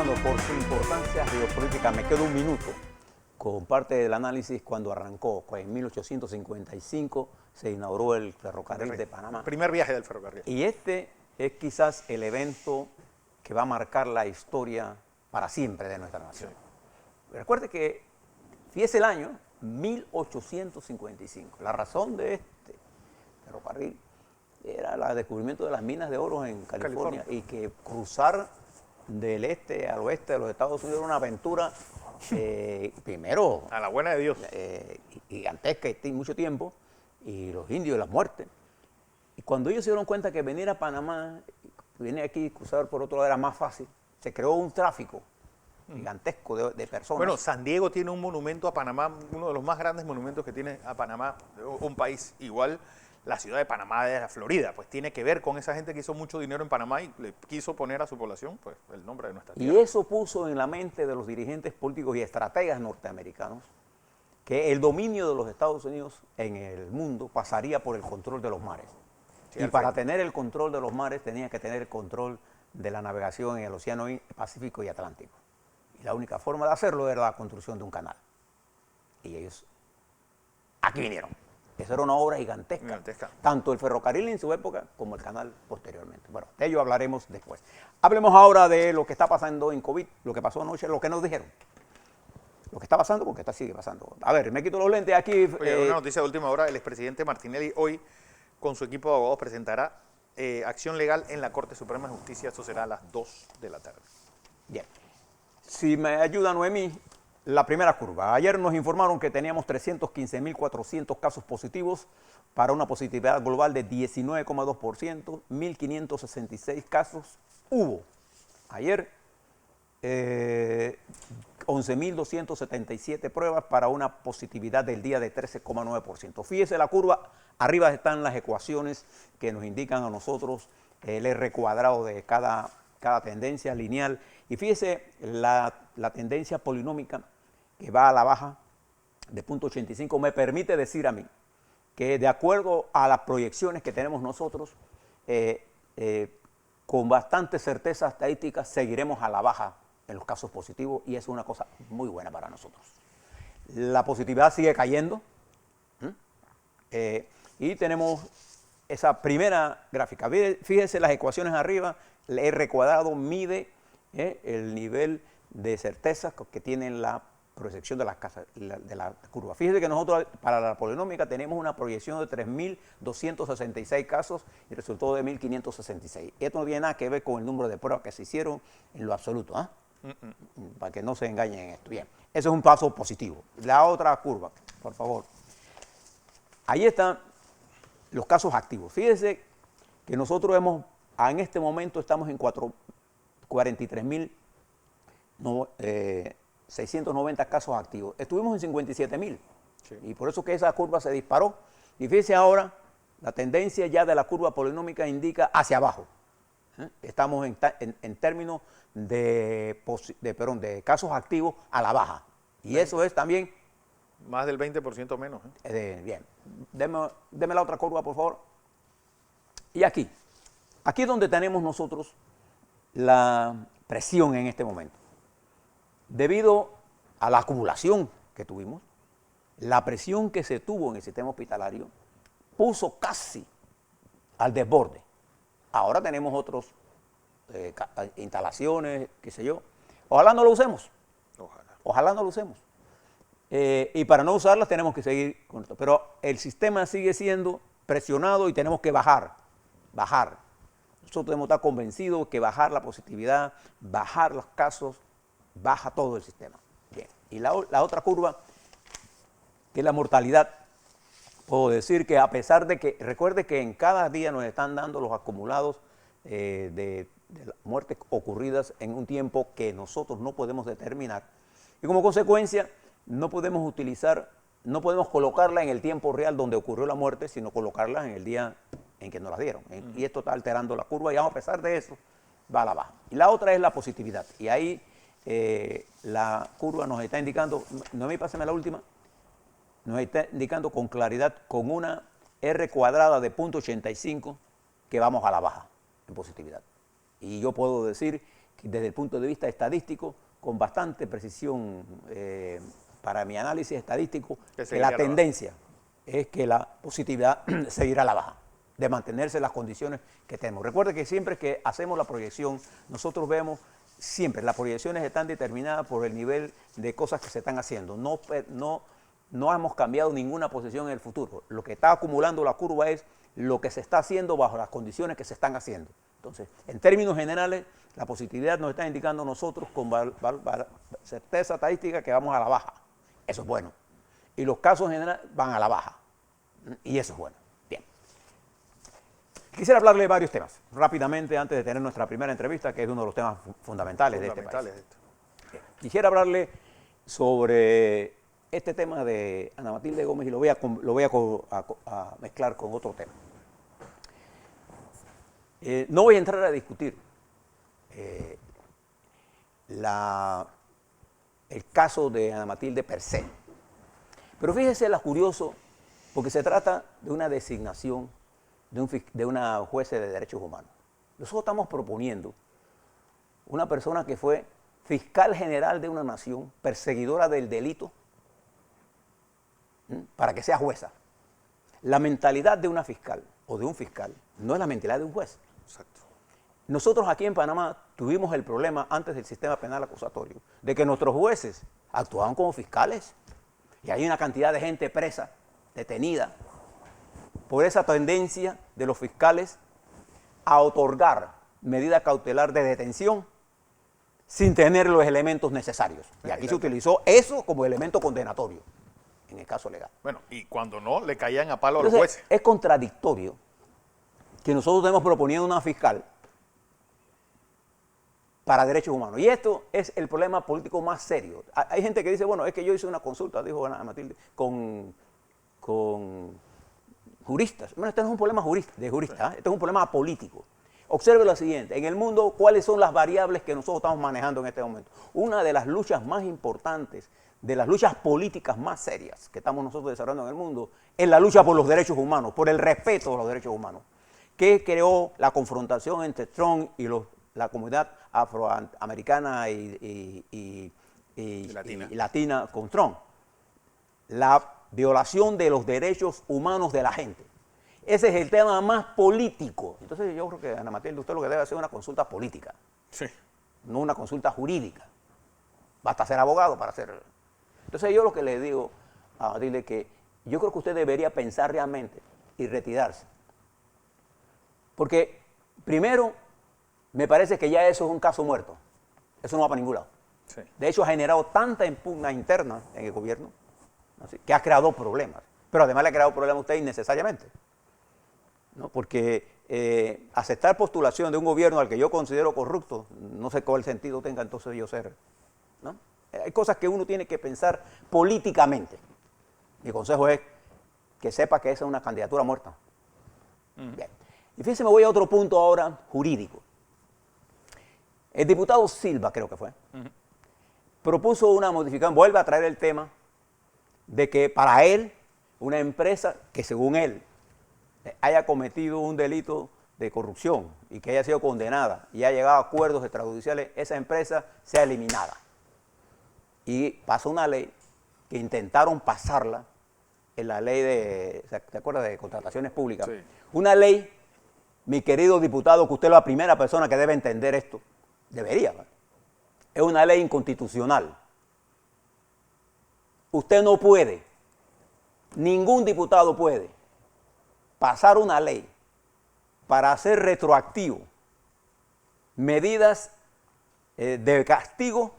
Fernando, por su importancia geopolítica, me quedo un minuto con parte del análisis cuando arrancó. En 1855 se inauguró el ferrocarril de Panamá. El primer viaje del ferrocarril. Y este es quizás el evento que va a marcar la historia para siempre de nuestra nación. Sí. Recuerde que, fíjese el año, 1855. La razón de este ferrocarril era el descubrimiento de las minas de oro en California. Y que cruzar del este al oeste de los Estados Unidos era una aventura, primero, a la buena de Dios, gigantesca y mucho tiempo, y los indios y la muerte. Y cuando ellos se dieron cuenta que venir a Panamá, venir aquí y cruzar por otro lado era más fácil, se creó un tráfico gigantesco de personas. Bueno, San Diego tiene un monumento a Panamá, uno de los más grandes monumentos que tiene a Panamá, un país igual. La ciudad de Panamá de la Florida, pues tiene que ver con esa gente que hizo mucho dinero en Panamá y le quiso poner a su población pues el nombre de nuestra tierra. Y eso puso en la mente de los dirigentes políticos y estrategas norteamericanos que el dominio de los Estados Unidos en el mundo pasaría por el control de los mares. Sí, y para tener el control de los mares tenía que tener el control de la navegación en el Océano Pacífico y Atlántico. Y la única forma de hacerlo era la construcción de un canal. Y ellos aquí vinieron. Eso era una obra gigantesca, tanto el ferrocarril en su época como el canal posteriormente. Bueno, de ello hablaremos después. Hablemos ahora de lo que está pasando en COVID, lo que pasó anoche, lo que nos dijeron. Lo que está pasando, porque sigue pasando. A ver, me quito los lentes aquí. Oye, una noticia de última hora, el expresidente Martinelli hoy con su equipo de abogados presentará acción legal en la Corte Suprema de Justicia, eso será a las 2 de la tarde. Bien, si me ayuda Noemí. La primera curva. Ayer nos informaron que teníamos 315.400 casos positivos para una positividad global de 19,2%, 1.566 casos hubo. Ayer, 11.277 pruebas para una positividad del día de 13,9%. Fíjese la curva, arriba están las ecuaciones que nos indican a nosotros el R cuadrado de cada tendencia lineal. Y fíjese la tendencia polinómica que va a la baja de 0.85, me permite decir a mí que de acuerdo a las proyecciones que tenemos nosotros, con bastante certeza estadística seguiremos a la baja en los casos positivos y eso es una cosa muy buena para nosotros. La positividad sigue cayendo y tenemos esa primera gráfica. Fíjense las ecuaciones arriba, el R cuadrado mide el nivel de certeza que tiene la proyección de la curva. Fíjense que nosotros para la polinómica tenemos una proyección de 3.266 casos y resultó de 1.566. Esto no tiene nada que ver con el número de pruebas que se hicieron en lo absoluto, para que no se engañen en esto. Bien, eso es un paso positivo. La otra curva, por favor. Ahí están los casos activos. Fíjense que nosotros en este momento estamos en 43.690 casos activos. Estuvimos en 57.000 y por eso que esa curva se disparó. Y fíjense ahora, la tendencia ya de la curva polinómica indica hacia abajo. Estamos en términos de casos activos a la baja. Y eso es también... Más del 20% menos. Bien, deme la otra curva, por favor. Y aquí es donde tenemos nosotros la presión en este momento. Debido a la acumulación que tuvimos, la presión que se tuvo en el sistema hospitalario puso casi al desborde. Ahora tenemos otras instalaciones, qué sé yo. Ojalá no lo usemos. Ojalá no lo usemos. Y para no usarlas tenemos que seguir con esto. Pero el sistema sigue siendo presionado y tenemos que bajar. Nosotros debemos estar convencidos que bajar la positividad, bajar los casos, baja todo el sistema. Bien. Y la otra curva, que es la mortalidad, puedo decir que a pesar de que, recuerde que en cada día nos están dando los acumulados de muertes ocurridas en un tiempo que nosotros no podemos determinar. Y como consecuencia, no podemos colocarla en el tiempo real donde ocurrió la muerte, sino colocarla en el día en que nos la dieron. Y esto está alterando la curva y a pesar de eso, va a la baja. Y la otra es la positividad. Y ahí la curva nos está indicando, Noemí, pásame la última, nos está indicando con claridad, con una R cuadrada de 0.85, que vamos a la baja en positividad. Y yo puedo decir que desde el punto de vista estadístico, con bastante precisión para mi análisis estadístico, que la tendencia es que la positividad seguirá a la baja, de mantenerse las condiciones que tenemos. Recuerde que siempre que hacemos la proyección, nosotros vemos siempre, las proyecciones están determinadas por el nivel de cosas que se están haciendo. No hemos cambiado ninguna posición en el futuro. Lo que está acumulando la curva es lo que se está haciendo bajo las condiciones que se están haciendo. Entonces, en términos generales, la positividad nos está indicando a nosotros con certeza estadística que vamos a la baja. Eso es bueno. Y los casos generales van a la baja. Y eso es bueno. Bien. Quisiera hablarle de varios temas, rápidamente, antes de tener nuestra primera entrevista, que es uno de los temas fundamentales de este país. Quisiera hablarle sobre este tema de Ana Matilde Gómez y lo voy a mezclar con otro tema. No voy a entrar a discutir el caso de Ana Matilde per se, pero fíjese lo curioso, porque se trata de una designación de una jueza de derechos humanos. Nosotros estamos proponiendo una persona que fue fiscal general de una nación, perseguidora del delito, para que sea jueza. La mentalidad de una fiscal o de un fiscal no es la mentalidad de un juez. Exacto. Nosotros aquí en Panamá tuvimos el problema antes del sistema penal acusatorio de que nuestros jueces actuaban como fiscales y hay una cantidad de gente presa, detenida, por esa tendencia de los fiscales a otorgar medida cautelar de detención sin tener los elementos necesarios. Y aquí se utilizó eso como elemento condenatorio en el caso legal. Bueno, y cuando no, le caían a palo a los Entonces, jueces. es contradictorio que nosotros estemos proponiendo una fiscal para derechos humanos. Y esto es el problema político más serio. Hay gente que dice, bueno, es que yo hice una consulta, dijo Ana Matilde, con juristas. Bueno, este no es un problema de juristas, este es un problema político. Observe lo siguiente, en el mundo, ¿cuáles son las variables que nosotros estamos manejando en este momento? Una de las luchas más importantes, de las luchas políticas más serias que estamos nosotros desarrollando en el mundo, es la lucha por los derechos humanos, por el respeto a los derechos humanos, que creó la confrontación entre Trump y la comunidad afroamericana y latina con Trump. La violación de los derechos humanos de la gente. Ese es el tema más político. Entonces yo creo que, Ana Matilde, usted lo que debe hacer es una consulta política, sí, no una consulta jurídica. Basta ser abogado para hacer. Entonces yo lo que le digo a Matilde es que yo creo que usted debería pensar realmente y retirarse. Porque, primero, me parece que ya eso es un caso muerto. Eso no va para ningún lado. sí. De hecho, ha generado tanta impugna interna en el gobierno, ¿no? que ha creado problemas. Pero además le ha creado problemas a usted innecesariamente, ¿no? Porque aceptar postulación de un gobierno al que yo considero corrupto, no sé cuál sentido tenga entonces yo ser, ¿no? Hay cosas que uno tiene que pensar políticamente. Mi consejo es que sepa que esa es una candidatura muerta. Bien. Y fíjense, me voy a otro punto ahora jurídico. El diputado Silva, creo que fue, propuso una modificación, vuelve a traer el tema de que para él, una empresa que según él haya cometido un delito de corrupción y que haya sido condenada y haya llegado a acuerdos extrajudiciales, esa empresa sea eliminada. Y pasó una ley que intentaron pasarla en la ley ¿te acuerdas? De contrataciones públicas. Sí. Una ley, mi querido diputado, que usted es la primera persona que debe entender esto, debería, ¿verdad? Es una ley inconstitucional. Usted no puede, ningún diputado puede pasar una ley para hacer retroactivo medidas de castigo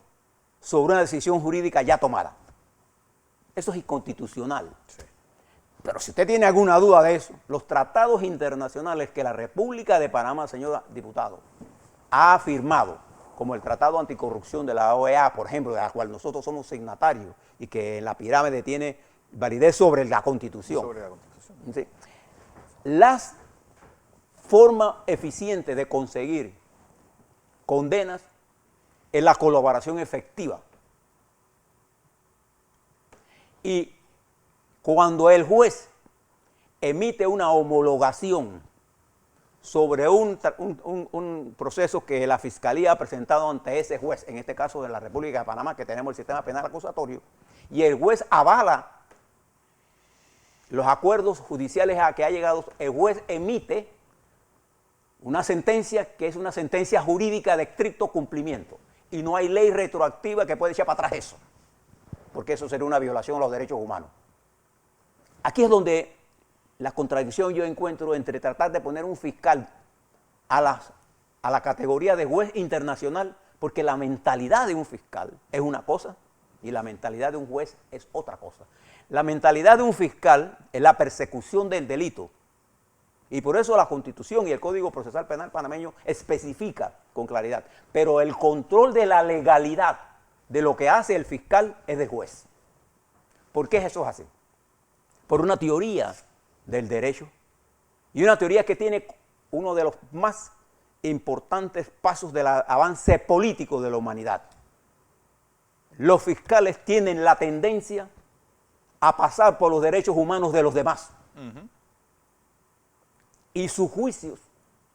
sobre una decisión jurídica ya tomada. Eso es inconstitucional. Sí. Pero si usted tiene alguna duda de eso, los tratados internacionales que la República de Panamá, señor diputado, ha firmado, como el Tratado Anticorrupción de la OEA, por ejemplo, de la cual nosotros somos signatarios y que en la pirámide tiene validez sobre la Constitución. Sobre la Constitución. Sí. Las formas eficientes de conseguir condenas es la colaboración efectiva. Y cuando el juez emite una homologación sobre un proceso que la Fiscalía ha presentado ante ese juez, en este caso de la República de Panamá, que tenemos el sistema penal acusatorio, y el juez avala los acuerdos judiciales a que ha llegado, el juez emite una sentencia que es una sentencia jurídica de estricto cumplimiento, y no hay ley retroactiva que pueda echar para atrás eso, porque eso sería una violación a los derechos humanos. Aquí es donde la contradicción yo encuentro entre tratar de poner un fiscal a la categoría de juez internacional, porque la mentalidad de un fiscal es una cosa y la mentalidad de un juez es otra cosa. La mentalidad de un fiscal es la persecución del delito, y por eso la Constitución y el Código Procesal Penal panameño especifica con claridad, pero el control de la legalidad de lo que hace el fiscal es del juez. ¿Por qué eso es así? Por una teoría del derecho, y una teoría que tiene uno de los más importantes pasos del avance político de la humanidad. Los fiscales tienen la tendencia a pasar por los derechos humanos de los demás. Y sus juicios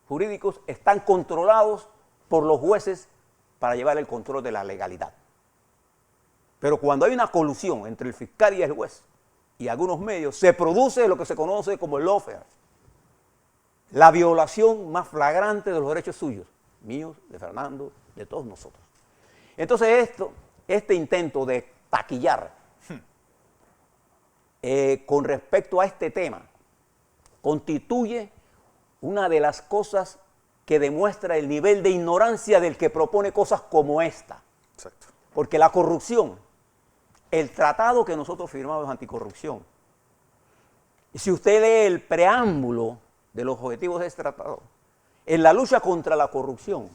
jurídicos están controlados por los jueces para llevar el control de la legalidad. Pero cuando hay una colusión entre el fiscal y el juez, y algunos medios, se produce lo que se conoce como el lawfare, la violación más flagrante de los derechos suyos, míos, de Fernando, de todos nosotros. Entonces este intento de taquillar con respecto a este tema constituye una de las cosas que demuestra el nivel de ignorancia del que propone cosas como esta. Exacto. Porque la corrupción, el tratado que nosotros firmamos anticorrupción, y si usted lee el preámbulo de los objetivos de este tratado, en la lucha contra la corrupción,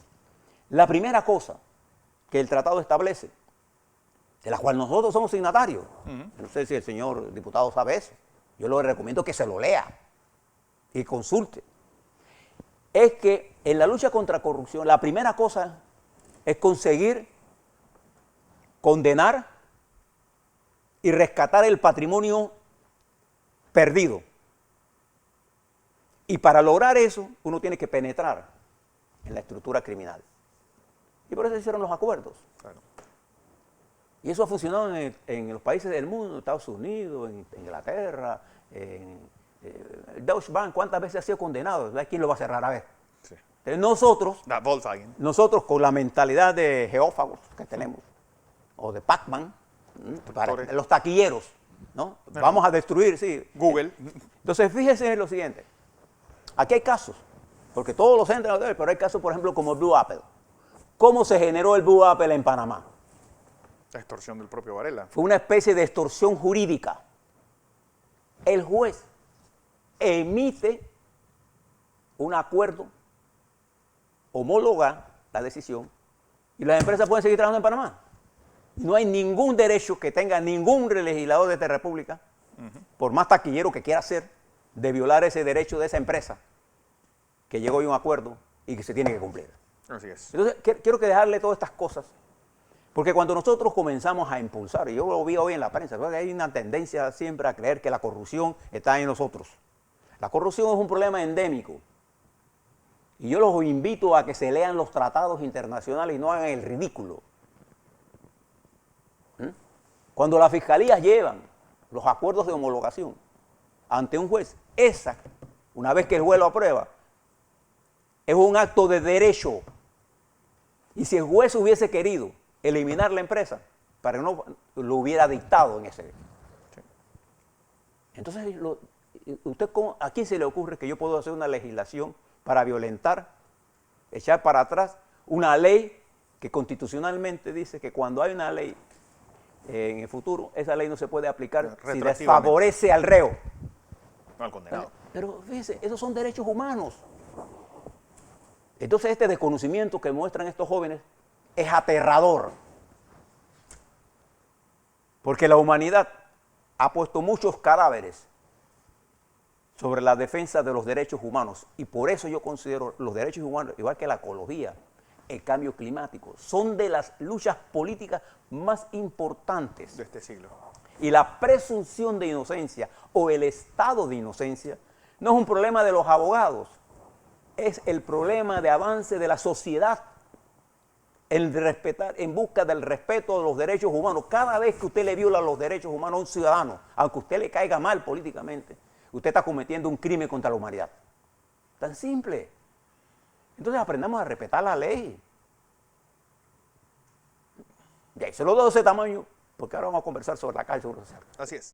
la primera cosa que el tratado establece, de la cual nosotros somos signatarios, no sé si el señor diputado sabe eso, yo le recomiendo que se lo lea y consulte, es que en la lucha contra la corrupción, la primera cosa es conseguir condenar y rescatar el patrimonio perdido. Y para lograr eso, uno tiene que penetrar en la estructura criminal. Y por eso se hicieron los acuerdos. Claro. Y eso ha funcionado en los países del mundo, en Estados Unidos, en Inglaterra, en Deutsche Bank. ¿Cuántas veces ha sido condenado? ¿Quién lo va a cerrar? A ver. Sí. Entonces nosotros con la mentalidad de geófagos que tenemos, o de Pac-Man, los taquilleros, ¿no? Vamos a destruir, sí. Google. Entonces, fíjese en lo siguiente. Aquí hay casos, porque todos los entran, pero hay casos, por ejemplo, como el Blue Apple. ¿Cómo se generó el Blue Apple en Panamá? La extorsión del propio Varela. Fue una especie de extorsión jurídica. El juez emite un acuerdo, homologa la decisión, y las empresas pueden seguir trabajando en Panamá. No hay ningún derecho que tenga ningún legislador de esta república, por más taquillero que quiera ser, de violar ese derecho de esa empresa que llegó a un acuerdo y que se tiene que cumplir. Así es. Entonces, quiero que dejarle todas estas cosas, porque cuando nosotros comenzamos a impulsar, y yo lo vi hoy en la prensa, hay una tendencia siempre a creer que la corrupción está en nosotros. La corrupción es un problema endémico. Y yo los invito a que se lean los tratados internacionales y no hagan el ridículo. Cuando las fiscalías llevan los acuerdos de homologación ante un juez, esa, una vez que el juez lo aprueba, es un acto de derecho. Y si el juez hubiese querido eliminar la empresa, para que no lo hubiera dictado en ese. Entonces, ¿a quién se le ocurre que yo puedo hacer una legislación para violentar, echar para atrás una ley que constitucionalmente dice que cuando hay una ley en el futuro, esa ley no se puede aplicar si desfavorece al reo? No al condenado. Pero fíjense, esos son derechos humanos. Entonces este desconocimiento que muestran estos jóvenes es aterrador. Porque la humanidad ha puesto muchos cadáveres sobre la defensa de los derechos humanos. Y por eso yo considero los derechos humanos, igual que la ecología, el cambio climático, son de las luchas políticas más importantes de este siglo. Y la presunción de inocencia o el estado de inocencia no es un problema de los abogados, es el problema de avance de la sociedad en busca del respeto de los derechos humanos. Cada vez que usted le viola los derechos humanos a un ciudadano, aunque usted le caiga mal políticamente, usted está cometiendo un crimen contra la humanidad. Tan simple. Entonces aprendamos a respetar la ley. Y ahí se lo doy ese tamaño, porque ahora vamos a conversar sobre la cárcel. Así es.